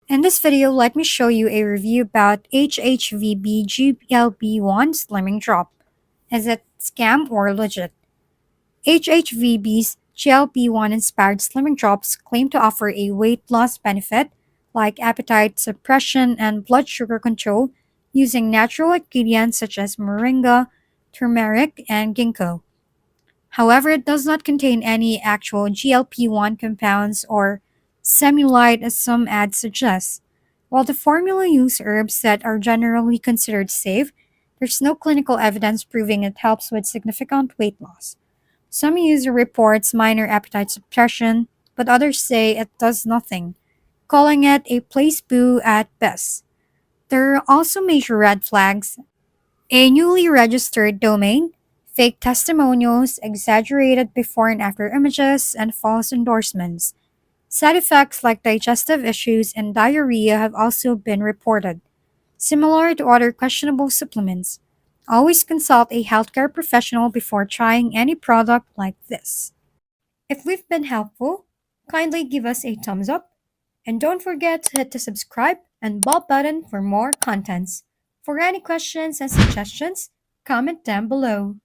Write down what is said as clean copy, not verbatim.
In this video, let me show you a review about HHVB GLP-1 Slimming Drop. Is it scam or legit? HHVB's GLP-1 inspired slimming drops claim to offer a weight loss benefit like appetite suppression and blood sugar control using natural ingredients such as moringa, turmeric, and ginkgo. However, it does not contain any actual GLP-1 compounds or cellulite as some ads suggest. While the formula uses herbs that are generally considered safe, there's no clinical evidence proving it helps with significant weight loss. Some user reports minor appetite suppression, but others say it does nothing, calling it a placebo at best. There are also major red flags: a newly registered domain, fake testimonials, exaggerated before and after images, and false endorsements. Side effects like digestive issues and diarrhea have also been reported, similar to other questionable supplements. Always consult a healthcare professional before trying any product like this. If we've been helpful, kindly give us a thumbs up and don't forget to hit the subscribe and bell button for more contents. For any questions and suggestions, comment down below.